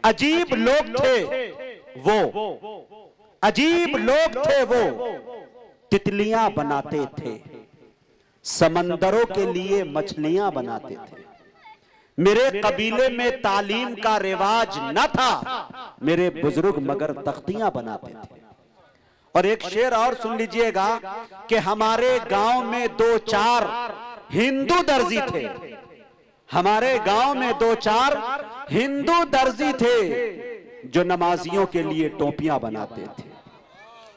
अजीब लोग थे वो, अजीब लोग थे वो, तितलियां बनाते थे, समंदरों के लिए मछलियां बनाते थे। मेरे कबीले में तालीम का रिवाज न था, मेरे बुजुर्ग मगर तख्तियां बनाते थे। और एक शेर और सुन लीजिएगा कि हमारे गांव में 2-4 हिंदू दर्जी थे, हमारे गांव में 2-4 हिंदू दर्जी थे जो नमाजियों के लिए टोपियां बनाते थे,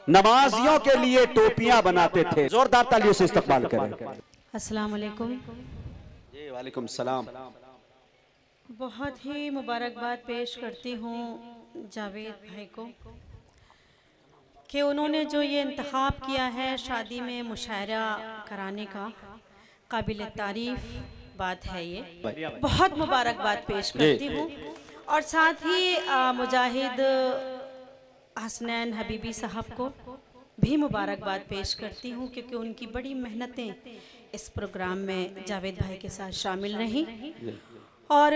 नमाजियों के लिए टोपियां बनाते थे। जोरदार तालियों से इस्तकबाल करें। अस्सलाम वालेकुम। जी वालेकुम सलाम। बहुत ही मुबारकबाद पेश करती हूँ जावेद भाई को कि उन्होंने जो ये इंतखाब किया है शादी में मुशायरा कराने का, काबिल तारीफ बात है। ये बहुत मुबारकबाद पेश करती हूँ। और साथ ही मुजाहिद हसनैन हबीबी साहब को भी मुबारकबाद पेश करती हूँ क्योंकि उनकी बड़ी मेहनतें इस प्रोग्राम में जावेद भाई के साथ शामिल रहीं। और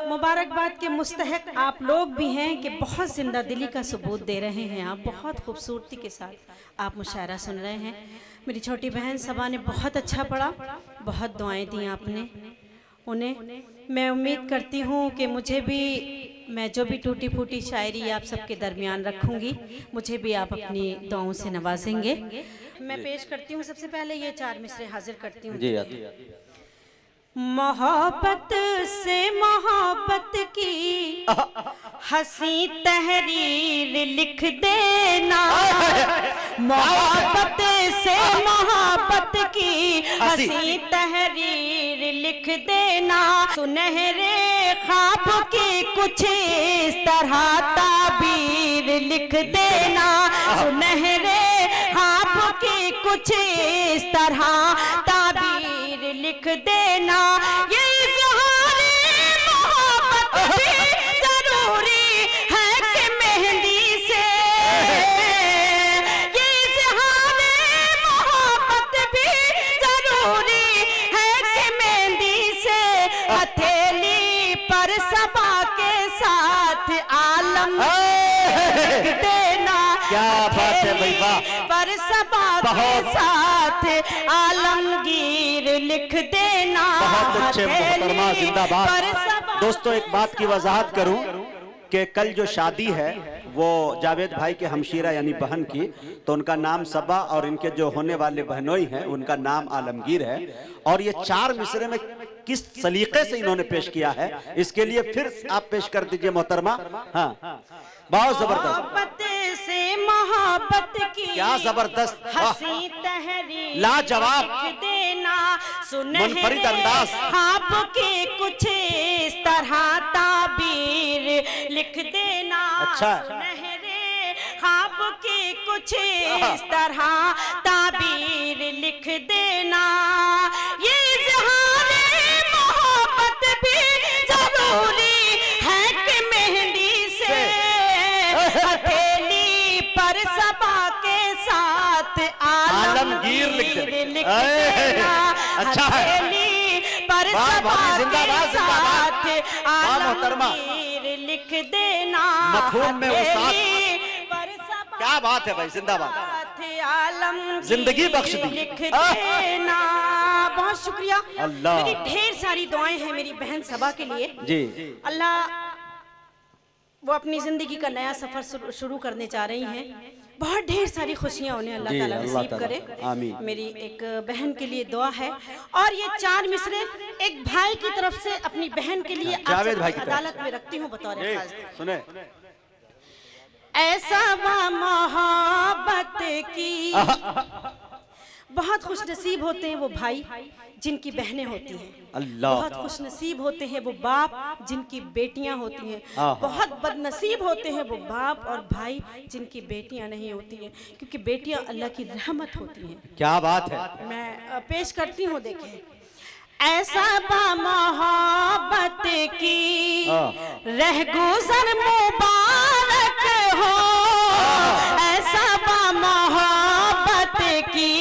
मुबारकबाद के मुस्तहक आप लोग भी हैं कि बहुत ज़िंदा दिली का सबूत दे रहे हैं आप, बहुत खूबसूरती के साथ आप मुशायरा सुन रहे हैं। मेरी छोटी बहन सबा ने बहुत अच्छा पढ़ा, बहुत दुआएं दी आपने उन्हें। मैं उम्मीद करती हूँ कि मुझे भी, मैं जो भी टूटी फूटी शायरी आप सबके दरमियान रखूँगी, मुझे भी आप अपनी दुआओं से नवाजेंगे। मैं पेश करती हूँ, सबसे पहले ये 4 मिसरे हाजिर करती हूँ। मोहब्बत से मोहब्बत की हंसी तहरीर लिख देना, मोहब्बत से मोहब्बत की हंसी तहरीर लिख देना, सुनहरे ख्वाब की कुछ इस तरह ताबीर लिख देना, सुनहरे ख्वाब की कुछ इस तरह ताबीर लिख देना। ये इज़हारे मोहब्बत भी जरूरी है कि मेहंदी से, ये इज़हारे मोहब्बत भी जरूरी है कि मेहंदी से, हथेली पर सबा के साथ आलम लिख देना। क्या बात है भाई, वाह। पर सबा के साथ आलमगीर लिख देना। बहुत अच्छे मोहतरमा, जिंदाबाद। दोस्तों एक बात की वजाहत करूं कि कल जो शादी है वो जावेद भाई के हमशीरा यानी बहन की, तो उनका नाम सबा और इनके जो होने वाले बहनोई हैं उनका नाम आलमगीर है। और ये 4 मिसरे में किस सलीके से इन्होंने पेश किया है, इसके लिए फिर आप पेश कर दीजिए मोहतरमा। हाँ, बहुत जबरदस्त, मोहब्बत से मोहब्बत की क्या जबरदस्त, हंसी तहरीर लाजवाब, लिख देना, मुनफरिद अंदाज, आपके कुछ इस तरह ताबीर लिख देना। अच्छा, सुनहरे ख्वाब के कुछ इस तरह ताबीर लिख देना। ये इज़हारे मोहब्बत भी जरूरी है कि मेहंदी से, हथेली पर सबा के साथ आलमगीर लिख देना। अच्छा है, हथेली पर सबा के साथ आलमगीर लिख देना। मफ़हूम में वो साथ, पर क्या बात है भाई, जिंदाबाद, जिंदगी बख्श दी, लिख देना। बहुत शुक्रिया। अल्लाह, मेरी ढेर सारी दुआएं हैं मेरी बहन सबा के लिए जी। अल्लाह वो अपनी जिंदगी का नया सफर शुरू करने जा रही हैं, बहुत ढेर सारी खुशियां उन्हें अल्लाह ताला नसीब करे, आमीन। मेरी एक बहन के लिए दुआ है। और ये 4 मिसरे एक भाई की तरफ से अपनी बहन के लिए जावेद भाई की अदालत में रखती हूँ बतौर खास। सुने, ऐसा मोहब्बत की, बहुत खुश नसीब होते हैं वो भाई जिनकी बहनें होती हैं, अल्लाह, बहुत खुश नसीब होते हैं वो बाप जिनकी बेटियां होती हैं, बहुत बदनसीब होते हैं वो बाप और भाई जिनकी बेटियां नहीं होती हैं, क्योंकि बेटियां अल्लाह की रहमत होती हैं। क्या बात है। मैं पेश करती हूँ, देखें। ऐसा मोहब्बत की रह गुजर मुबारक हो, ऐसा मोहब्बत की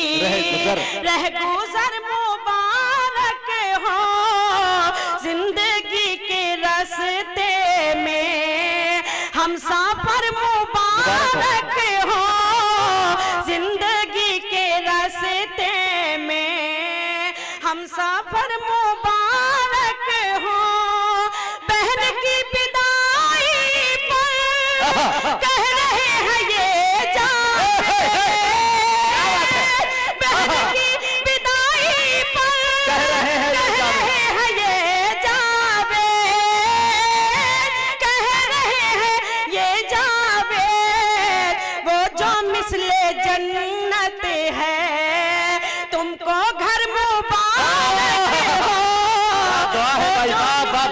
रह गुजर मुबारक हो, जिंदगी के रास्ते में सफर मुबारक हो, बहन की विदाई पर कह रहे हैं ये जावे, बहन की विदाई पर कह रहे हैं ये जावे, कह रहे हैं ये जावे, वो जो मिसले जन्नत है, तुमको घर मुबारक हो।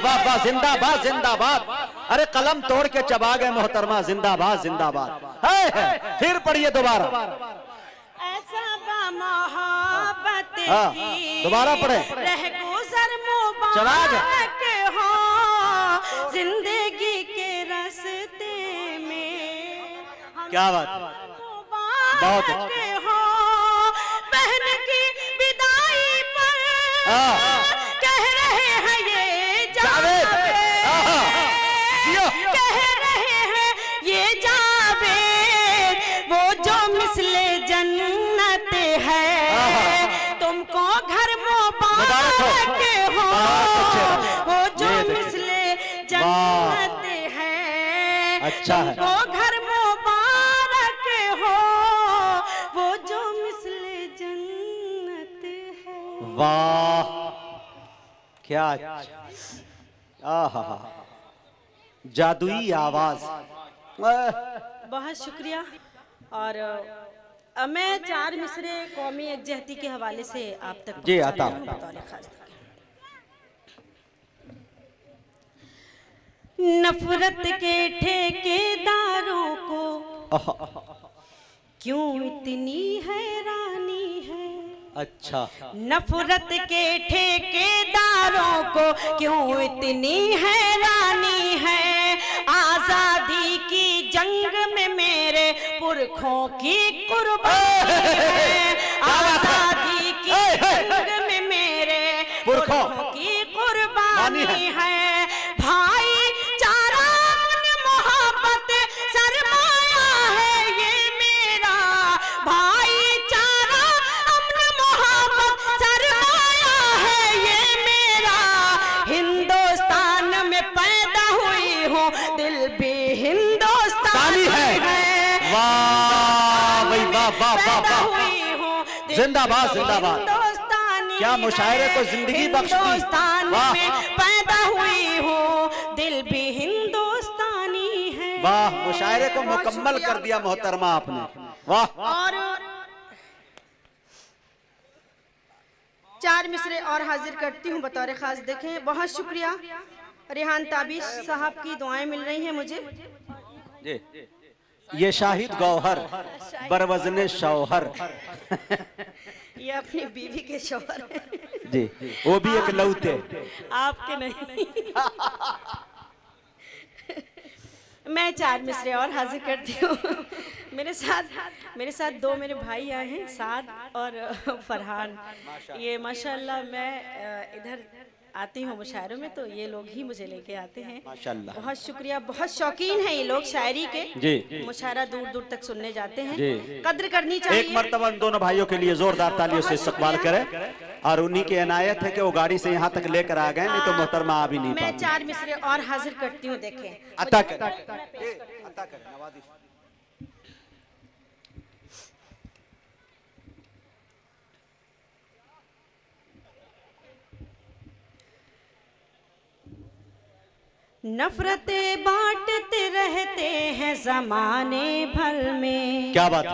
वाह, जिंदाबाद जिंदाबाद। अरे कलम तोड़ के चबा गए मोहतरमा, जिंदाबाद जिंदाबाद। फिर पढ़िए दोबारा। ऐसा मोहब्बत की दोबारा पढ़े। रह गुजर मुबारक हो, जिंदगी के रास्ते में क्या बात, बहुत अच्छे हो, बहन की विदाई पर कह रहे हैं ये जावे, कह रहे हैं ये जावे, वो जो मिसले जन्नत है, तुमको घर मुबारक हो, वो जो मिसले जन्नत है, अच्छा है, तुमको घर मुबारक हो, वो जो मिसले जन्नत है। वाह क्या, आहा, जादुई आवाज। बहुत शुक्रिया। और अब मैं 4 मिसरे कौमी यकजहती के हवाले से आप तक जी आता बतौर खास। नफरत के ठेकेदारों को क्यों इतनी हैरानी है, अच्छा, नफरत के ठेकेदारों को क्यों इतनी हैरानी है, आजादी की जंग में मेरे पुरखों की कुर्बानी है, आजादी की जंग में मेरे पुरखों की कुर्बानी है, भाईचारा मोहब्बत सरमाया है ये मेरा, भाईचारा अमन मोहब्बत सरमाया है ये मेरा, हिंदुस्तान में पैदा हुई हूँ, दिल भी हिंदुस्तानी है। वाह भाई वाह वाह वाह वाह, जिंदाबाद जिंदाबाद। क्या मुशायरे को जिंदगी बख्श दी। हिंदुस्तान में पैदा हुई हूँ, दिल भी हिंदुस्तानी है। वाह, मुशायरे को मुकम्मल कर दिया मोहतरमा आपने, वाह। और 4 मिसरे और हाजिर करती हूँ बतौर खास। देखें, बहुत शुक्रिया। रेहान ताबिश साहब की दुआएं मिल रही हैं मुझे। ये शाहिद गौहर बरवजने शौहर ये अपनी बीवी के शौहर हैं जी, वो भी एक लौते, आपके नहीं। मैं 4 मिसरे और हाजिर करती हूँ। मेरे साथ 2 मेरे भाई आए हैं, साद और फरहान। ये माशाल्लाह मैं इधर आती हूँ मुशायरों में तो ये लोग ही मुझे लेके आते हैं माशाल्लाह। बहुत शुक्रिया। बहुत शौकीन हैं ये लोग शायरी के जी। मुशायरा दूर दूर तक सुनने जाते हैं जी। कद्र करनी चाहिए। एक मर्तबा इन दोनों भाइयों के लिए जोरदार तालियों से इस्तकबाल करें। और उन्हीं की इनायत है कि वो गाड़ी से यहाँ तक लेकर आ गए, नहीं तो मोहतरमा आ भी नहीं पाती। मैं 4 मिसरे और हाजिर करती हूँ। देखें, अता कर नवाज़िश। नफरतें बांटते रहते हैं जमाने भर में। क्या बात है।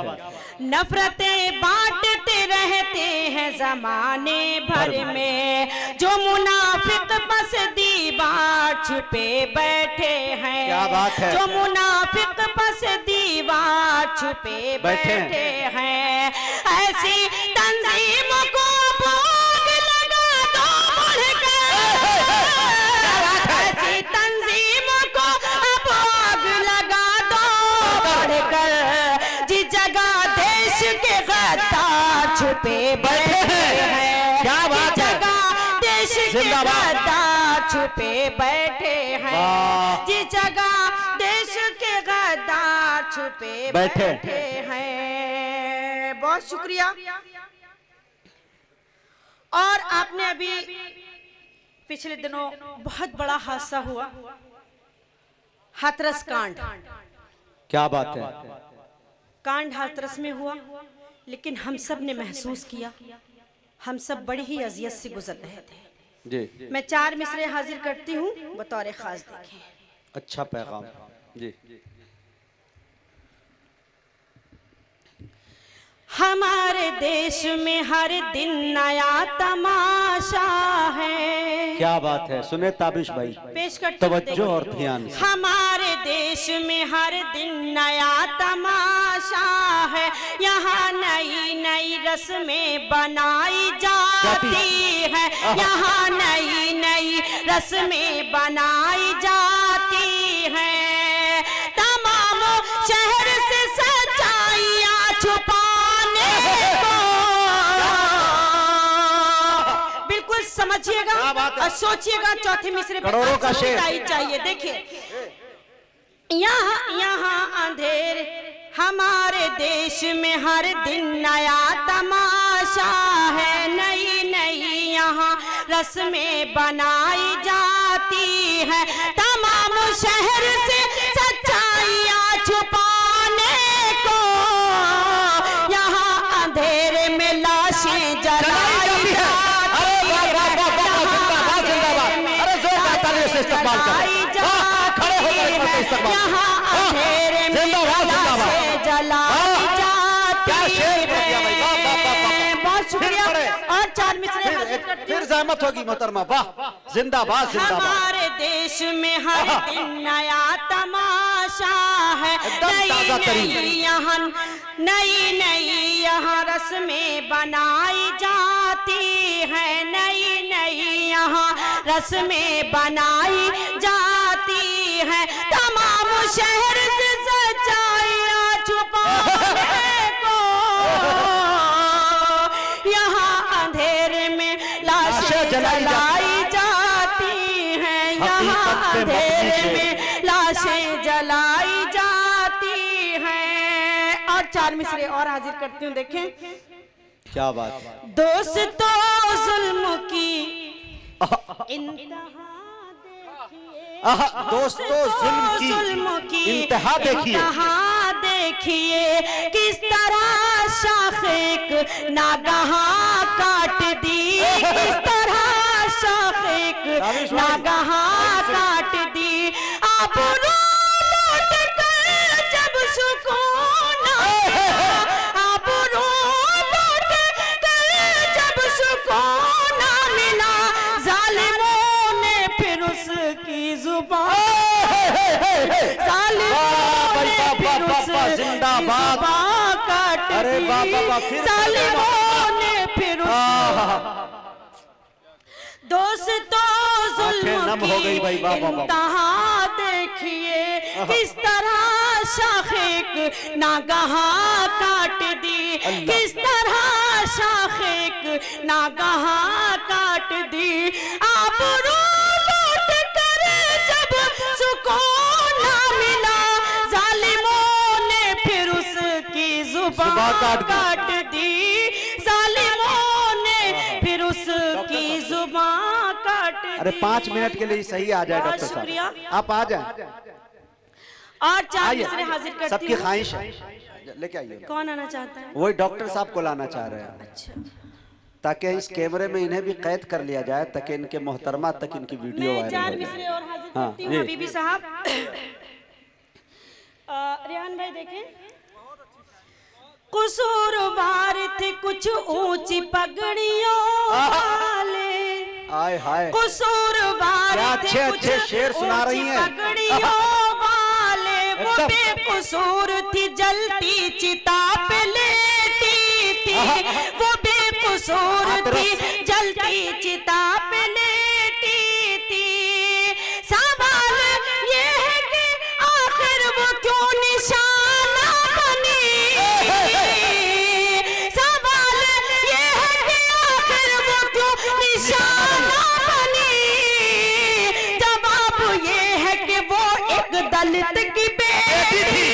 नफरतें बांटते रहते हैं जमाने भर में, जो मुनाफिक बस दीवार छुपे बैठे हैं। क्या बात है। जो मुनाफिक बस दीवार छुपे बैठे हैं, ऐसी तंजीमों को भोग लगा दो बढ़कर, ऐसी तंजीमों को भोग लगा दो बढ़कर, जिस जगह देश के गद्दार छुपे बैठे हैं। क्या बात है। जगह देश के गद्दार छुपे बैठे हैं, जिस जगह देश के गद्दार छुपे बैठे हैं। बहुत शुक्रिया। और आपने अभी पिछले दिनों बहुत बड़ा हादसा हुआ, हाथरस कांड। क्या बात है। कांड हाथरस में हुआ, लेकिन हम सब ने महसूस किया, हम सब बड़ी ही अजियत से गुजर रहे थे जी। मैं 4 मिसरे हाजिर करती हूँ, बतौर खास देखें। अच्छा पैगाम जी। हमारे देश में हर दिन नया तमाशा है। क्या बात है, सुने ताबिश भाई, पेश कर तवज्जो और ध्यान से। हमारे देश में हर दिन नया तमाशा है, यहाँ नई नई रस्में बनाई जाती है, यहाँ नई नई रस्में बनाई जाती है। तमाम शहर से सच्चाइयाँ छुपाने को, बिल्कुल समझिएगा और सोचिएगा। चौथे मिसरे पे करोड़ों का शेर चाहिए। देखिए, यहाँ अंधेर, हमारे देश में हर दिन नया तमाशा है, नई नई यहाँ रस्में बनाई जाती है। तमाम शहर से सच्चाइयाँ छुपाने को, यहाँ अंधेरे में लाशें जलाई जाती है। यहाँ अंधेरे में लाशें जलाई जाती है। बहुत शुक्रिया। और 4 मिसरे फिर जहमत होगी मोहतरमा। वाह, जिंदाबाद जिंदाबाद। हमारे देश में हर दिन नया तमाशा है, नई नई यहाँ रस्में बनाई जाती है, नई नई यहाँ रस्में बनाई जाती है। तमाम शहर से सच्चाइयाँ छुपाने को, यहाँ अंधेरे में लाशें जलाई जाती हैं, यहाँ अंधेरे में लाशें जलाई जाती हैं। और 4 मिसरे और हाजिर करती हूँ, देखें। क्या बात है। दोस्तों जुल्म की इंतहा, दोस्तों जुल्म की इंतहा देखिए, किस तरह शाख नागहां काट दी, किस तरह शाख नागहां काट दी। आप लौट कर जब सुकून आया, आप लौट कर जब सुकून मिला, जालिमों ने फिर उसकी जुबान, जिंदाबाद। अरे बाबा, जालिमों ने फिर दोस्तों जुल्म की इंतहा देखिए, किस तरह शाख नागहां काट दी, किस तरह शाख नागहां काट दी। आप लौट कर जब सुकून मिला, जालिमों ने फिर उसकी जुबान काट दी, जालिमों ने फिर उसकी जुबान काट दी। अरे 5 मिनट के लिए सही आ जाए डॉक्टर साहब, आप आ जाए। और 4 मिसरे हाजिर करती हूँ। सबकी ख्वाहिश है, लेके आइए। कौन आना चाहता है? वही डॉक्टर साहब को लाना चाह रहे हैं। अच्छा, ताकि इस कैमरे में इन्हें भी कैद कर लिया जाए, ताकि इनके मोहतरमा तक इनकी वीडियो वायरल हो जाए। 4 मिसरे और हाजिर करती हूँ, हबीबी साहब। रेहान भाई देखें। कसूरवार थे कुछ ऊंची पगड़ियों वाले, आय हाय, कसूरवार थे कुछ शेर सुना रही हैं पगड़ियों वाले। वो बेकसूर थी, जलती चिता पे लेटी थी, वो बेकसूर थी, जलती चिता पे लेटी थी। सवाल ये है कि आखिर वो क्यों निशाना बनी, सवाल ये है कि आखिर वो क्यों निशाना बनी। जवाब ये है कि वो एक दलित की बेटी थी।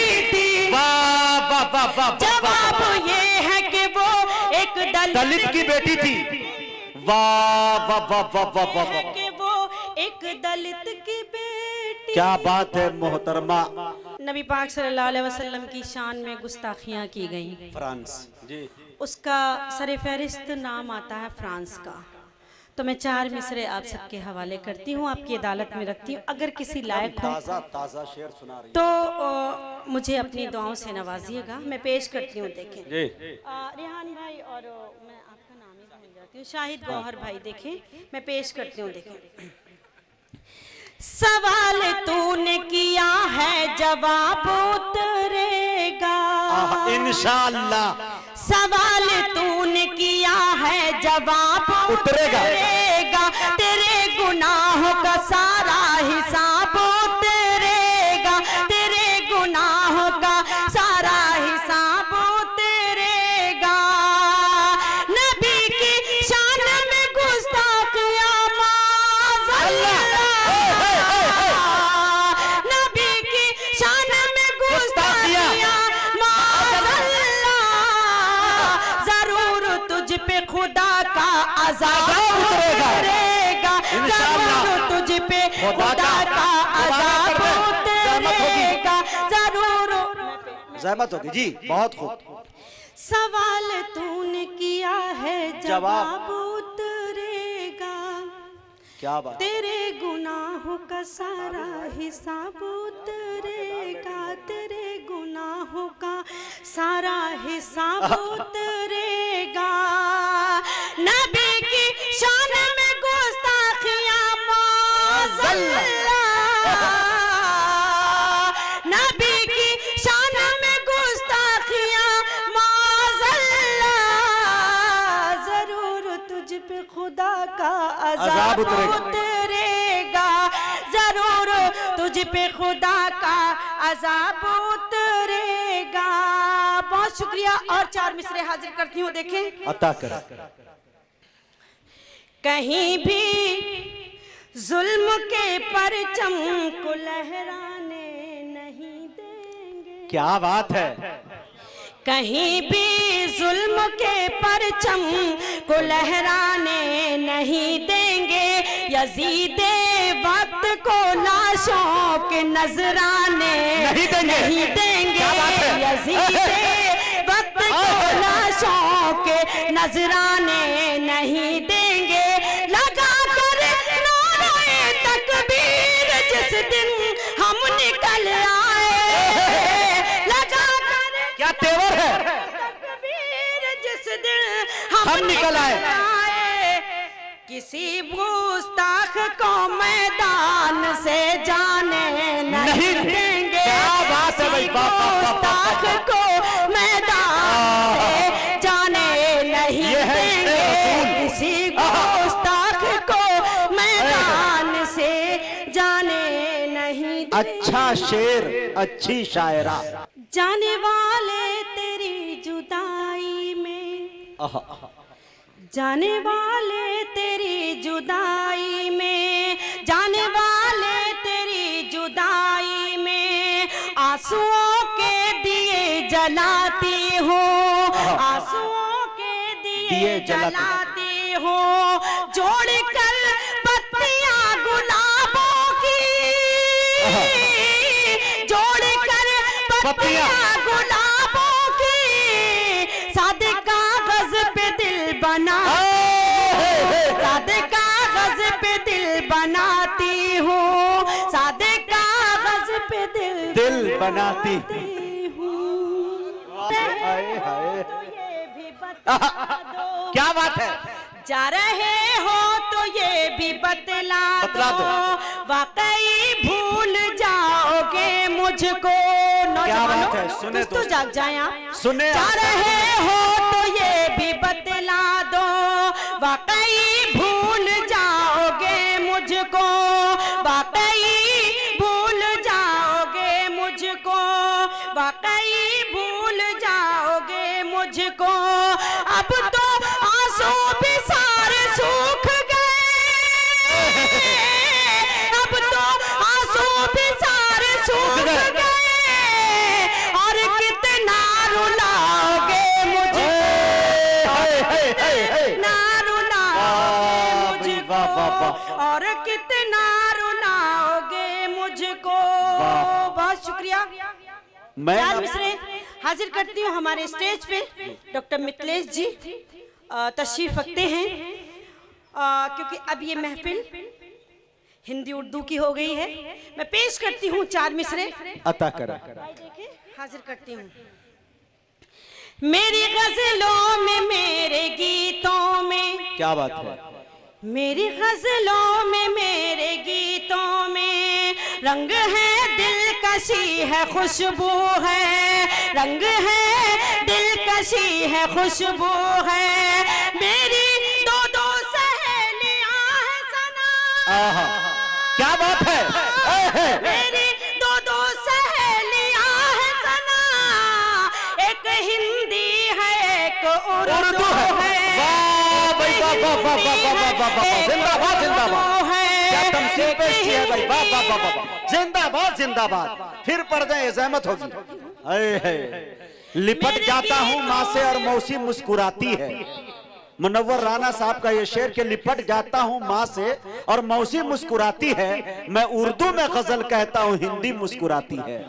जवाब ये है कि वो एक दलित की बेटी थी। वाह वाह वाह वाह वाह वाह है कि वो एक दलित की बेटी। क्या बात है मोहतरमा। नबी पाक सल्लल्लाहु अलैहि वसल्लम की शान में गुस्ताखियां की गई। फ्रांस जी, उसका सरे फहरिस्त नाम आता है फ्रांस का। तो मैं 4 मिसरे आप सबके हवाले करती हूँ, आपकी अदालत में रखती हूँ। अगर किसी लायक हो ताजा ताजा शेर सुना रही तो मुझे अपनी दुआओं से नवाजिएगा। मैं पेश करती हूँ, देखें जी। रिहानी भाई और मैं आपका नाम ही भूल जाती हूँ, शाहिद गौहर भाई, देखें मैं पेश करती हूँ। देखें, सवाल तूने किया है जवाब उतरेगा इंशाअल्लाह। सवाल तूने किया है जवाब उतरेगा। तेरे गुनाहों का सारा हिसाब उतरेगा। तेरे गुनाहों का सारा हिसाब उतरेगा। नबी की शान में गुस्ताखियां नबी की शान में गुस्ताखियां तुझ पे खुदा का अज़ाब उतरेगा। जरूर तुझ पे खुदा का अज़ाब उतरेगा। जरूर ज़हमत होगी जी, बहुत खूब। सवाल तूने किया है जवाब उतरेगा। क्या बात। तेरे गुनाहों का सारा हिसाब उतरेगा। तेरे गुनाहों का सारा हिसाब उतरेगा। नबी की शान में गुस्ताखियां नबी की शान में गुस्ताखियां जरूर तुझ पे खुदा का अज़ाब उतरेगा। जरूर तुझ पे खुदा का अज़ाब उतरेगा। बहुत शुक्रिया। और 4 मिसरे हाजिर करती हूँ, देखें। अता कर। कहीं भी जुल्म के परचम को लहराने नहीं देंगे। क्या बात है। कहीं भी जुल्म के परचम को लहराने नहीं देंगे। यजीदे वक्त को लाशों के नजराने नहीं देंगे। यजीदे वक्त को लाशों के नजराने नहीं देंगे। लगा कर नारे तकबीर जिस दिन हम निकल आए। लगा कर क्या तेवर है। तकबीर जिस दिन हम निकल आए। किसी गुस्ताख को मैदान से जाने नहीं देंगे। क्या बात है भाई। गुस्ताख को मैदान से जाने नहीं देंगे। किसी गुस्ताख को मैदान से जाने नहीं देंगे। अच्छा शेर, अच्छी शायरा। जाने वाले तेरी जुदाई में, जाने वाले तेरी जुदाई में, जाने वाले तेरी जुदाई में आंसुओं के दिए जलाती हो। आंसुओं के दिए जलाती हो। जोड़ कर पत्तियां गुलाबों की, जोड़ कर पत्तियां गुलाबों की। सादे कागज पे दिल बना, सादे कागज पे दिल बनाती हूँ। सादे कागज पे दिल बनाती हूँ। ये भी बता दो। क्या बात है। जा रहे हो तो ये भी बतला दो। वाकई भूल जाओगे मुझको। नौजवानों सुने तो जाग जाए आप। सुने। जा रहे हो तो ये भी बतला दो। वाकई भूल जाओगे मुझको। वाकई भूल जाओगे मुझको। वाकई भूल जाओगे मुझको। अब तो आंसू भी सारे सूख गए। अब तो आंसू भी सारे सूख गए। और कितना रुलाओगे मुझे। ना रुलाओगे वाह वाह। और कितना रुलाओगे मुझको। बहुत शुक्रिया। मैं चार मिसरे हाजिर करती हूँ हमारे स्टेज पे। डॉक्टर मिथिलेश जी तशरीफ रखते हैं, क्योंकि अब ये महफिल हिंदी उर्दू की हो गई है। मैं पेश करती हूँ चार मिसरे अता करा। हाजिर करती हूँ। मेरी गजलों में, मेरे गीतों में, क्या बात है, मेरी गजलों में, मेरे गीतों में रंग है, दिलकशी है, खुशबू है। रंग है, दिलकशी है, खुशबू है। मेरी दो दो सहेलियां हैं सना। क्या बात है, मेरी दो दो सहेलियां हैं सना। एक हिंदी है, एक उर्दू है। जिंदाबाद जिंदाबाद, क्या तमसील पेश की है भाई, वाह वाह वाह वाह, जिंदाबाद जिंदाबाद। फिर पर्दे ज़हमत होगी। लिपट जाता हूँ माँ से और मौसी मुस्कुराती है। मुनव्वर राना साहब का ये शेर के लिपट जाता हूँ माँ से और मौसी मुस्कुराती है। मैं उर्दू में गजल कहता हूँ, हिंदी मुस्कुराती है।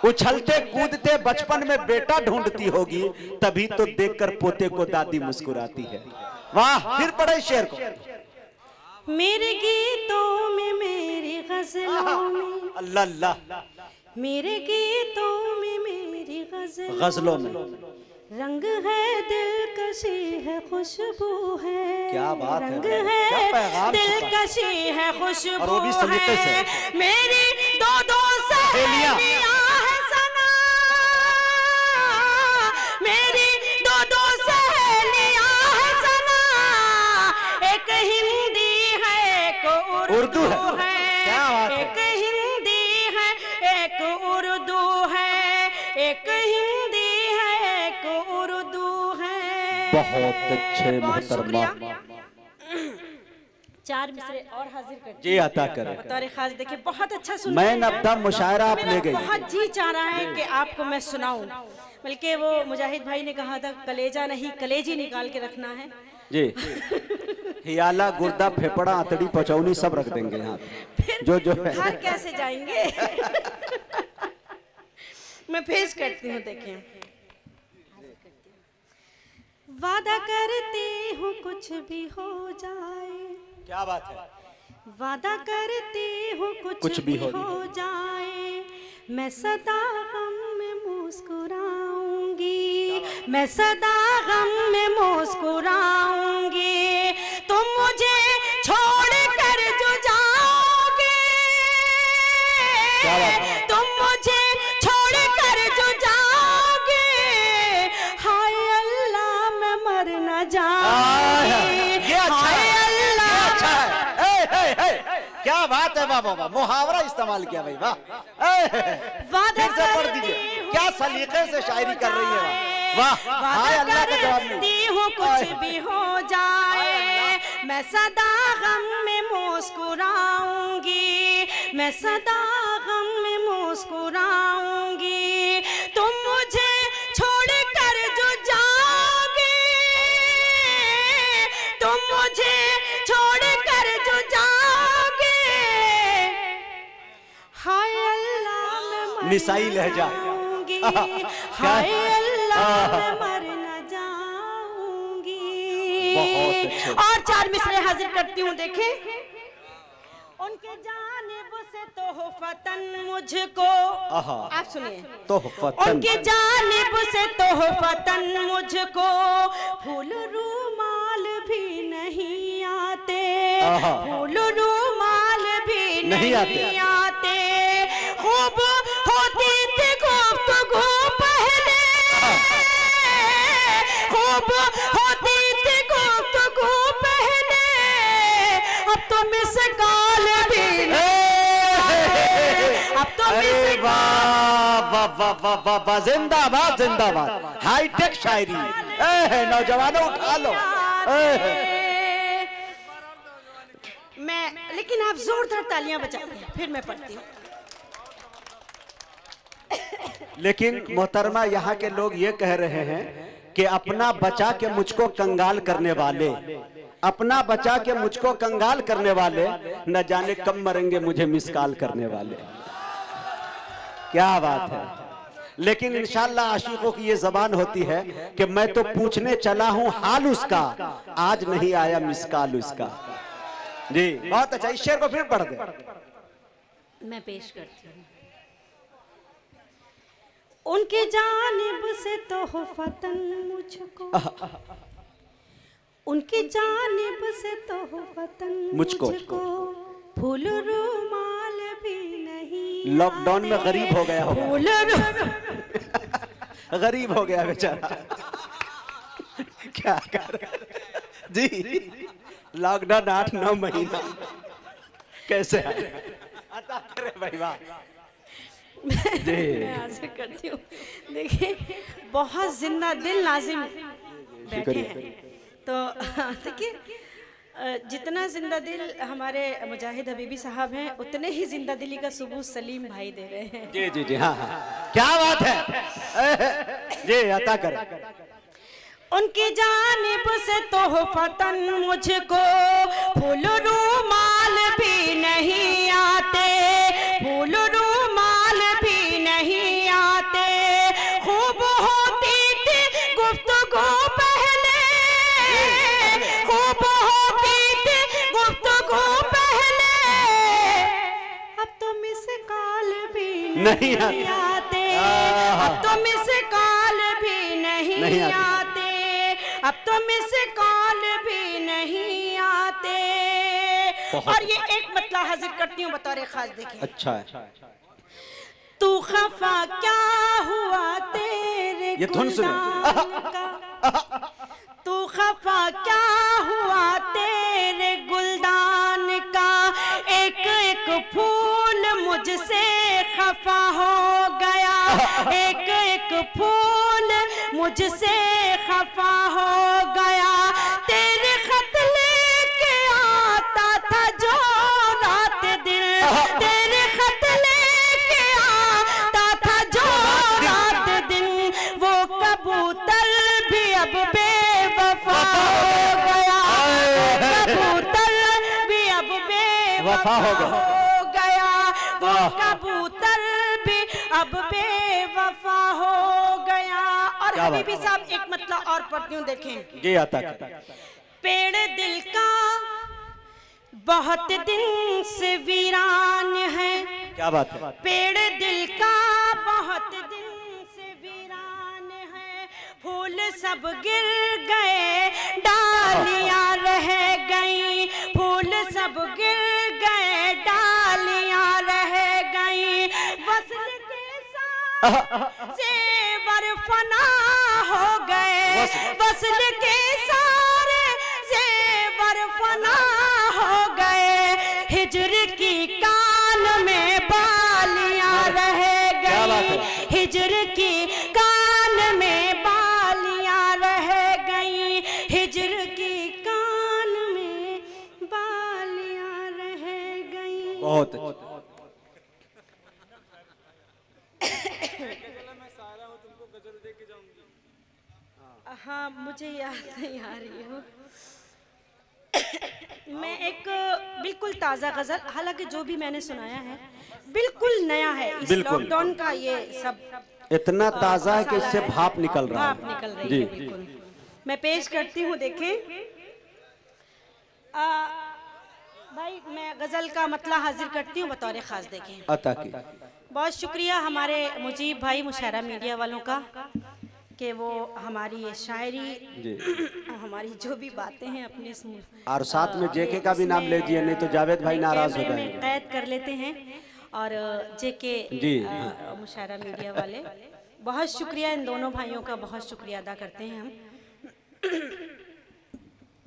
उछलते कूदते बचपन में बेटा ढूंढती होगी, तभी तो देखकर पोते को दादी मुस्कुराती है। वाह, फिर पढ़े शेर को। मेरे गीतों में, मेरी गजलों में, अल्लाह अल्लाह, मेरे गीतों में, मेरी गजलों में रंग है, दिलकशी है, खुशबू है। क्या बात रंग है, है, क्या पैगाम, दिलकशी है, खुशबू और वो भी सलीके से। है। मेरी दो दो सहेलियां हैं सना। मेरी दो दो सहेलियां हैं सना। एक हिंदी है, एक उर्दू है। क्या बात है, एक हिंदी है, एक उर्दू है। एक हिंदी है, एक उर्दू है। बहुत अच्छे मोहतरमा। चार मिसरे और हाजिर कर जी अता करें। बतौर खास देखिए, बहुत अच्छा सुन मैं नब्दा मुशायरा आप ले गई। बहुत जी चाह रहा है कि आपको मैं सुनाऊं, बल्कि वो मुजाहिद भाई ने कहा था कलेजा नहीं कलेजी निकाल के रखना है जी। हियाला, गुर्दा, फेफड़ा, आंतड़ी, पचौनी सब रख देंगे यहाँ जो जो है। घर कैसे जाएंगे। मैं पेश करती हूँ, देखिए। वादा करती हूँ कुछ भी हो जाए। क्या बात है, वादा करती हूँ कुछ भी हो जाए। मैं सदा गम में मुस्कुराऊंगी। मैं सदा गम में मुस्कुराऊंगी। तुम मुझे छोड़ कर जो जाओगे, तुम मुझे छोड़ कर जो जाओगे, हाय अल्लाह मैं मर न जाऊंगी। हाय अल्लाह, क्या बात है, वाह वाह वाह, मुहावरा इस्तेमाल किया भाई, वाह। फिर से पढ़ दीजिए, क्या सलीके से शायरी कर रही है, वाह। हाय अल्लाह का जवाब नहीं हूँ कुछ भी हो जाए। मैं सदा गम में मुस्कुराऊंगी। मैं सदा गम में मुस्कुराऊंगी। तुम मुझे छोड़ कर जो जाओगे, तुम मुझे छोड़ कर जो जाओगे, हाय अल्लाह मैं निसाई लहजा। हाय अल्लाह मैं मर न जाऊंगी। बहुत अच्छे। और चार मिसरे हाजिर करती हूँ, देखें। उनके जानिब से तोहफतन मुझको, आप सुनिए, तोहफतन, उनके जानिब से तोहफतन मुझको फूल रूमाल भी नहीं आते। फूल रूमाल भी नहीं आते। खूब होती थी गुफ्तगू पहले, खूब होती थी गुफ्तगू पहले, अब तो मिस कॉल भी नहीं। अब तो मिस, वाह वाह वाह वाह वाह वाह, जिंदाबाद जिंदाबाद, हाईटेक शायरी। नौजवानों उठा लो। मैं, लेकिन आप जोरदार तालियां बजा, फिर मैं पढ़ती हूँ। लेकिन मोहतरमा, यहाँ के लोग ये कह रहे हैं कि अपना बचा के मुझको कंगाल करने वाले अपना बचा के मुझको कंगाल करने वाले, न जाने कब मरेंगे मुझे मिसकाल करने वाले। क्या बात है। लेकिन इंशाल्लाह आशिकों की ये जबान होती है कि मैं तो पूछने चला हूं हाल उसका, आज नहीं आया मिसकाल उसका। जी बहुत अच्छा, इस शेर को फिर पढ़ दे। मैं पेश करती हूँ। उनकी जानिब से तोहफतन मुझको, उनकी जानिब से तोहफतन मुझको फूल रुमाल भी नहीं। लॉकडाउन में गरीब हो गया होगा, फूल गरीब हो गया बेचारा। क्या कर जी, लॉकडाउन 8-9 महीना कैसे अता करे भाई। वाह मैं आशा करती हूँ। देखिए बहुत जिंदा दिल नाजिम बैठे हैं, तो देखिए जितना जिंदा दिल हमारे मुजाहिद हबीबी साहब हैं, उतने ही जिंदा दिली का सबूत सलीम भाई दे रहे हैं। जी जी जी हाँ हाँ, क्या बात है जी, अता कर। उनकी जानिब से तोहफतन मुझको फूल रुमाल भी नहीं आते, फूल रुमाल भी नहीं आते। खूब होती थी गुफ्तगू पहले, खूब होती थी गुफ्तगू पहले, अब तो मिस कॉल भी नहीं आते, अब तो मिस कॉल भी नहीं आते, अब तो मिस कॉल भी नहीं आते। और ये एक मतलब हाजिर करती हूँ बतौर खास, देखिए। अच्छा है। तू खफा क्या हुआ तेरे ये धुन सुने। का, तू खफा क्या हुआ तेरे गुलदान का, एक एक फूल मुझसे खफा हो गया, एक एक फूल मुझसे खफा हो गया। तेरे खत लेके आता था जो रात दिन, तेरे खत लेके आता था जो रात दिन, वो कबूतर भी अब बेवफा हो गया, कबूतर भी अब बेवफा हो गया, वो कबूतर भी अब बेवफा हो गया। और हबीबी साहब एक मतलब और पढ़ती हूँ, देखें। जी आता कर। पेड़ दिल का बहुत दिन से वीरान है, क्या बात है। पेड़ दिल का बहुत दिन से वीरान है, फूल सब गिर गए डालियां रह गई, फूल सब गिर गए डालियां रह गई। वसल के साथ ज़ेवर फना हो गए, वसल के सारे ज़ेवर फना हो गए। हिज्र की कान में बालियां रह गई, हिज्र की कान में बालियां रह गई, हिज्र की कान में बालियां रह गई। बहुत अच्छा। हाँ मुझे याद नहीं आ रही हो। मैं एक बिल्कुल ताज़ा गज़ल, हालांकि जो भी मैंने सुनाया है बिल्कुल नया है, इस लॉकडाउन का ये सब इतना ताज़ा है कि इससे भाप निकल रहा है, भाप निकल रही है बिल्कुल। मैं पेश करती हूँ, देखें भाई, मैं गज़ल का मतलब हाजिर करती हूँ बतौर ख़ास, देखें। अता की बहुत शुक्रिया हमारे मुजीब भाई मुशायरा मीडिया वालों का कि वो हमारी ये शायरी, हमारी जो भी बातें हैं अपने और साथ में जेके का भी नाम ले दिए, नहीं तो जावेद भाई नाराज हो जाएंगे। कैद कर लेते हैं। और जेके मुशायरा मीडिया वाले, बहुत शुक्रिया, इन दोनों भाइयों का बहुत शुक्रिया अदा करते हैं हम।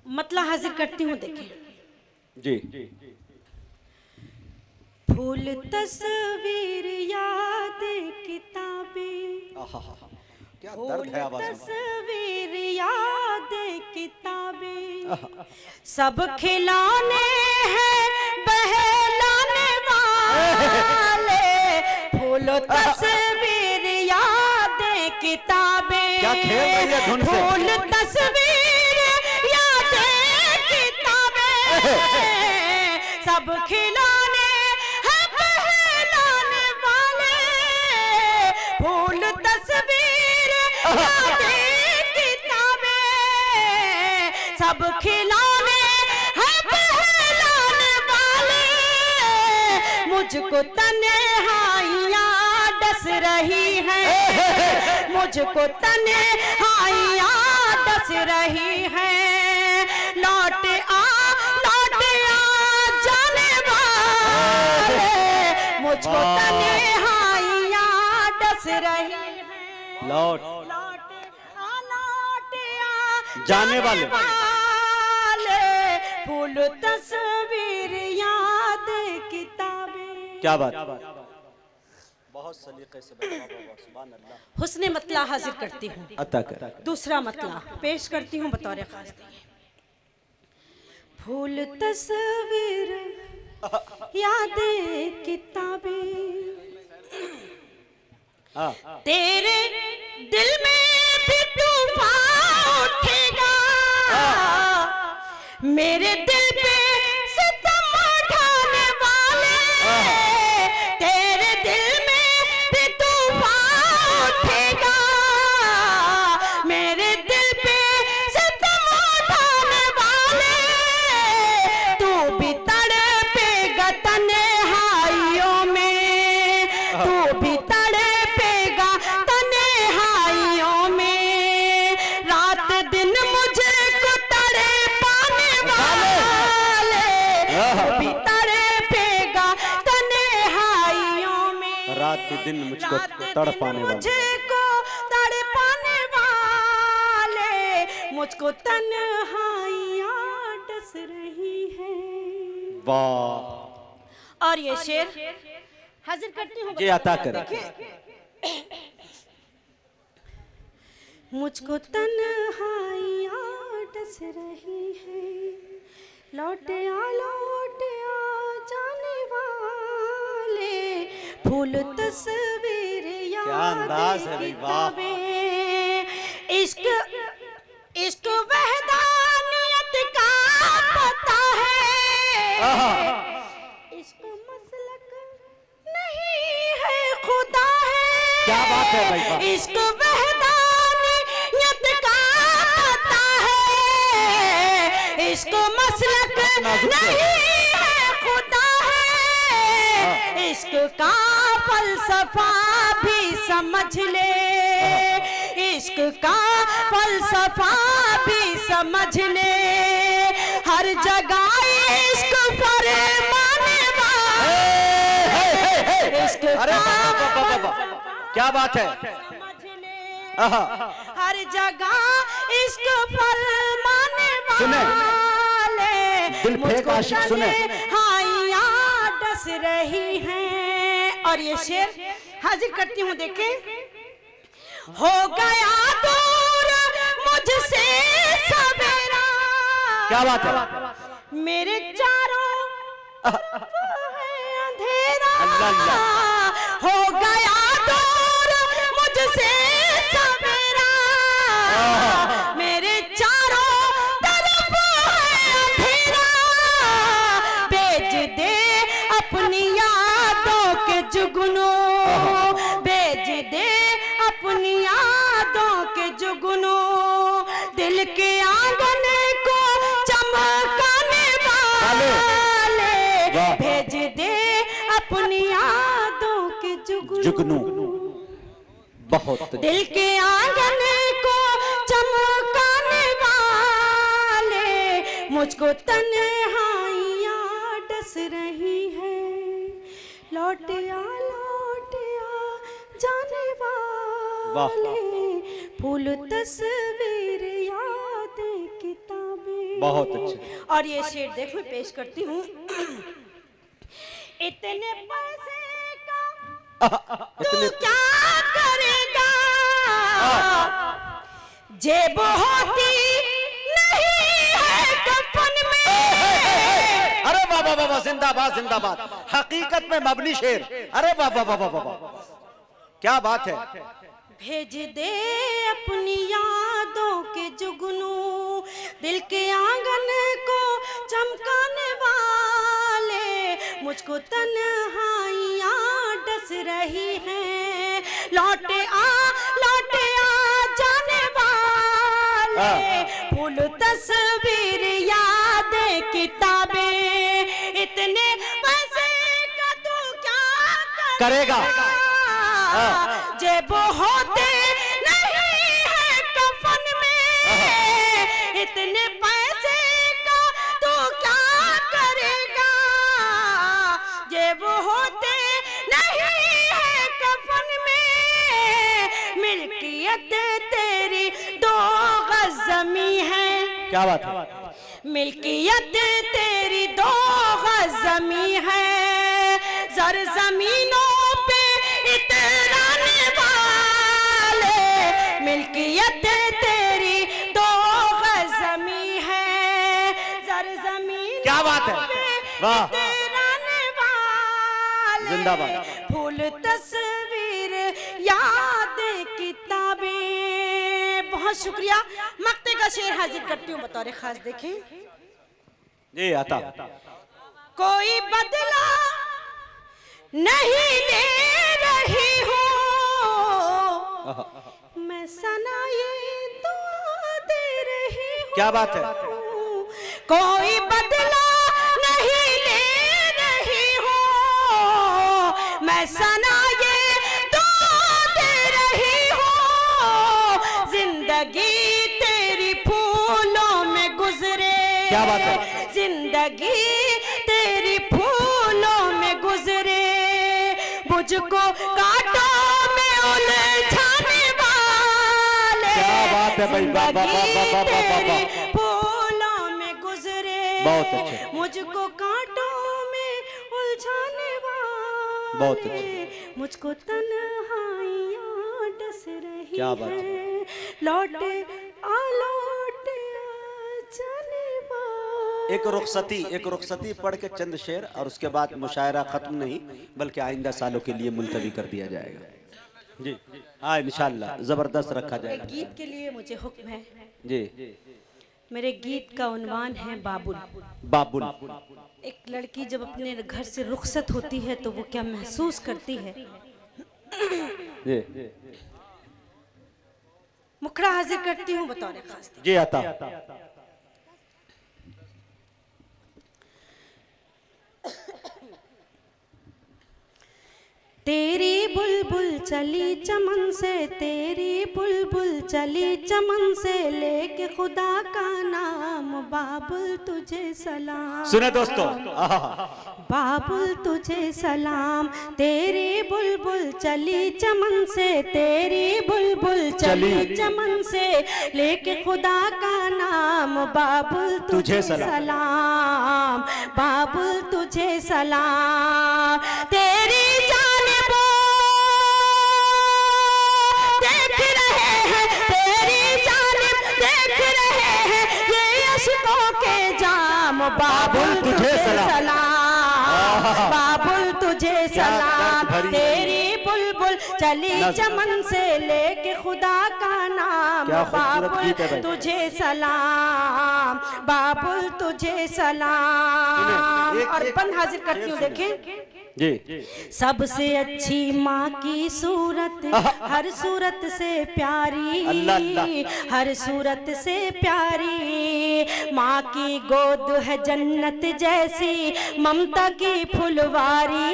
मतलब हाजिर करती हूँ, देखें जी। फूल तस्वीर याद किताबें, क्या दर्द है आवाज़ में। तस्वीर याद किताबें, सब खिलौने हैं बहलाने वाले। फूल तस्वीर याद किताबें, क्या खेल रही है धुन से। फूल तस्वीर याद सब खिलौने हैं पहलाने वाले, फूल तस्वीर यादें किताबें, सब खिलौने हैं पहलाने वाले, मुझको तन्हाइयाँ डस रही हैं, मुझको तन्हाइयाँ डस रही हैं, लौट आ जाने वाले, मुझको तन्हाइयाँ डस रही हैं, लौट आ जाने वाले, फूल तस्वीर याद किताबें। क्या बात, बहुत सलीके से सुभान अल्लाह। हुस्ने मतला हाजिर करती हूँ, अता कर। दूसरा मतला पेश करती हूँ बतौर खास। फूल तस्वीर यादें किताबें, तेरे दिल में भी तूफान उठेगा, मेरे दिल पे सितम ढाने वाले, तेरे दिल में भी तूफान उठेगा, मेरे दिल पे सितम ढाने वाले, तू भी तड़पेगा तन्हाइयों में, तू भी तड़पेगा तन्हाइयों में, रात दिन मुझे को तड़पाने वाले, तू भी तड़पेगा तन्हाइयों में, रात दिन मुझको तड़पाने वाले, मुझे को तड़पाने वाले, मुझको तन्हाइयाँ डस रही है। वाह। और ये शेर हाजिर करती हूँ, ये अता करे। मुझको तन्हाइयाँ डस रही है, लौट आ जाने वाले, फूल तस्वीर अंदाज है भाई, वाह। किताबें, इश्क इश्क वहदानियत का पता है, इश्क मसलक नहीं है खुदा है, क्या बात है भाई, वाह। इश्क वहदानियत का पता है, इश्क मसलक नहीं है खुदा है, इश्क का फलसफा भी समझ ले, इश्क का फलसफा भी समझ ले, हर जगह इश्क फरमाने वाला, इश्क का क्या बात है, समझ ले, हर जगह इश्क फरमाने वाले, दिल फेंक आशिक सुने, हाइयाँ डस रही हैं। और ये शेर हाजिर करती हूँ, देखें। हो गया दूर मुझसे सवेरा, क्या बात है, मेरे चारों तरफ है अंधेरा, हो गया दूर मुझसे सवेरा, मेरे चारों तरफ है अंधेरा, बेच दे अपनी यादों के जुगनू, बेच दे अपनी यादों के जुगनू, दिल के आंगन को चमकाने वाले, भेज दे अपनी यादों के जुगनू, बहुत दिल के आंगन को चमकाने वाले, मुझको तन्हाइयाँ डस रही है, लौट आ जाने वाले, फूल तस्वीर याद किताबें। बहुत अच्छे। और ये शेर देखो पेश करती हूँ। इतने पैसे का तू क्या करेगा, जेब होती नहीं है कफन में। अरे वाह वाह वाह, जिंदाबाद जिंदाबाद, हकीकत में मबनी शेर। अरे वाह वाह वाह वाह, क्या बात है। भेज दे अपनी यादों के जुगनू, दिल के आंगन को चमकाने वाले, मुझको तन्हाइयाँ डस रही हैं, लौट आ जाने वाले, फूल तस्वीर याद किताबें, इतने पैसे का तू क्या करेगा? जेब होते नहीं है कफन में, इतने पैसे का तू क्या करेगा? जेब होते नहीं है कफन में, मिल्कियत तेरी 2 गज जमी है। क्या बात है? मिल्कियत तेरी 2 गज जमी है, जर जमीनों पे इतराने वाले, मिल्कियत तेरी 2 गज जमी है, जर जमीनों क्या बात है? वाह, इतराने वाले, जिंदाबाद। फूल तस्वीर याद किताबें। बहुत शुक्रिया। मक्ते का शेर हाजिर करती हूँ बतौर खास, देखें। जी आता। कोई बदला नहीं ले रही हूँ, मैं सना ये दुआ दे रही हूँ। क्या बात है? कोई बदला नहीं ले रही हूँ, मैं सना ये दुआ दे रही हूँ, जिंदगी तेरी फूलों में गुजरे। क्या बात है? जिंदगी तेरी फूलों में गुजरे, मुझको कांटों में उलझाने वाले। क्या बात है भाई, वाह वाह वाह वाह वाह वाह। फूलों में गुजरे, बहुत अच्छे। मुझको कांटों में उलझाने वाले। बहुत अच्छे। मुझको तन्हाइयाँ डस रही। क्या बात है? लौट आ जाने वाले। एक रुखसती पढ़ के चंद शेर, और उसके बाद मुशायरा खत्म नहीं बल्कि आइंदा सालों के लिए मुलतवी कर दिया जाएगा। जी हाँ, इंशाल्लाह जबरदस्त रखा जाएगा। गीत के लिए मुझे हुक्म है जी। मेरे गीत का उन्वान है बाबुल। बाबुल। एक लड़की जब अपने घर से रुखसत होती है तो वो क्या महसूस करती है। जी मुखड़ा हाजिर करती हूँ बतौर खास। जी आता। तेरी बुलबुल चली चमन से, तेरी बुलबुल चली चमन से, लेके खुदा का नाम, बाबुल तुझे सलाम। सुने दोस्तों, बाबुल तुझे सलाम। तेरी बुलबुल चली चमन से, तेरी बुलबुल चली चमन से, लेके खुदा का नाम, बाबुल तुझे सलाम, बाबुल तुझे सलाम। तेरी बाबुल तुझे सलाम, बाबुल तुझे सलाम। तेरी बुलबुल चली चमन से, लेके खुदा का नाम, बाबुल तुझे सलाम, बाबुल तुझे सलाम। और बंद हाजिर करती हूँ, देखें जी। सबसे अच्छी माँ की सूरत, हर सूरत से प्यारी, हर सूरत से प्यारी। माँ की गोद है जन्नत जैसी, ममता की फुलवारी,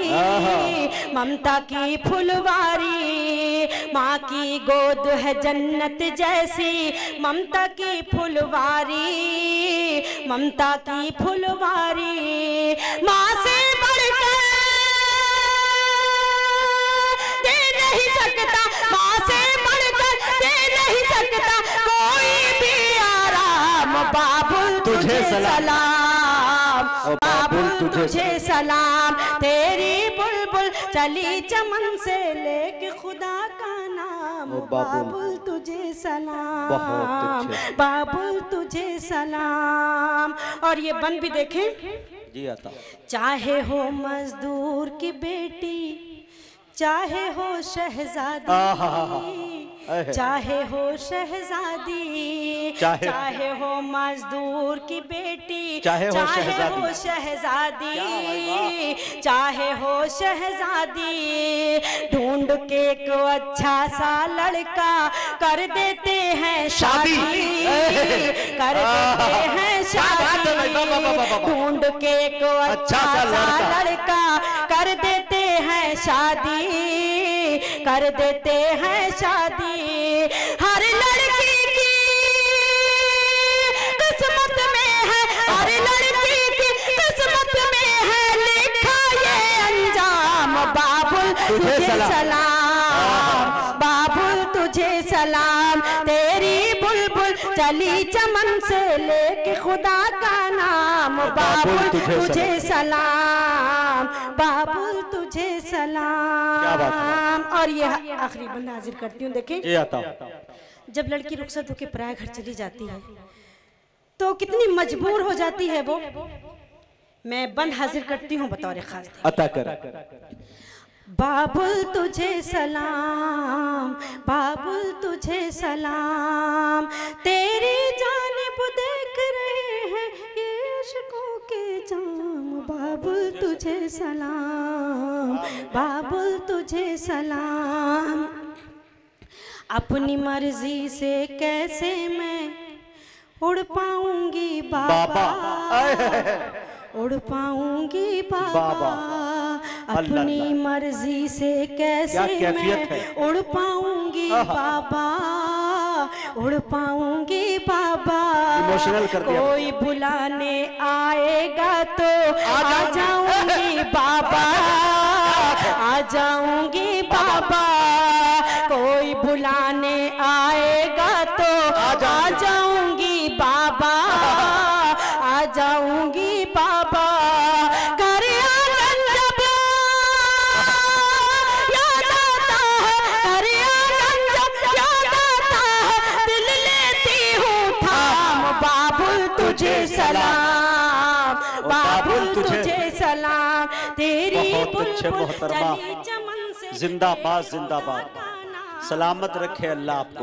ममता की फुलवारी। माँ की गोद है जन्नत जैसी, ममता की फुलवारी, ममता की फुलवारी। माँ से बढ़कर नहीं सकता, माँ से बढ़कर दे नहीं सकता कोई भी आराम, बाबुल तुझे सलाम, बाबुल तुझे सलाम। तेरी बुलबुल चली चमन से, लेके खुदा का नाम, बाबुल तुझे सलाम, बाबुल तुझे सलाम। और ये बंद भी देखें जी आता। चाहे हो मजदूर की बेटी, चाहे हो शहजादी, चाहे हो शहजादी, चाहे हो मजदूर की बेटी, चाहे हो शहजादी, चाहे हो शहजादी, ढूंढ के एक अच्छा सा लड़का कर देते हैं शादी, कर देते हैं शादी, ढूंढ के एक अच्छा सा लड़का कर देते हैं शादी, कर देते हैं शादी। हर लड़की की किस्मत में है, हर लड़की की किस्मत में है लिखा ये अंजाम। बाबुल तुझे सलाम, बाबुल तुझे सलाम, तेरी बुलबुल चली चमन से लेके खुदा का नाम। बाबुल तुझे सलाम, बाबुल तुझे सलाम। और ये आखिरी बंद हाजिर करती हूँ। देखें, जब लड़की रुखसत होकर पराया घर चली जाती है तो कितनी मजबूर हो जाती है वो। मैं बंद हाजिर करती हूँ बतौर खास अता कर। बाबुल तुझे सलाम, बाबुल तुझे सलाम, तेरी जानिब देख रहे हैं ये इश्कों के जाम। बाबुल तुझे सलाम, बाबुल तुझे सलाम, अपनी मर्जी से कैसे मैं उड़ पाऊंगी बाबा, उड़ पाऊंगी बाबा, अपनी मर्जी से कैसे मैं उड़ पाऊंगी बाबा, उड़ पाऊंगी बाबा। कोई बुलाने आएगा तो आ जाऊंगी बाबा, आ जाऊंगी बाबा, कोई बुलाने आएगा तो आ जाऊंगी बाबा, आ जाऊंगी बाबा। घर आंगन जब याद आता है, घर आंगन जब याद आता है, दिल लेती हूँ थाम। बाबुल तुझे सलाम, बाबुल तुझे सलाम, तेरी बुलबुल चली चमन से। जिंदाबाद जिंदाबाद, सलामत रखे अल्लाह आपको।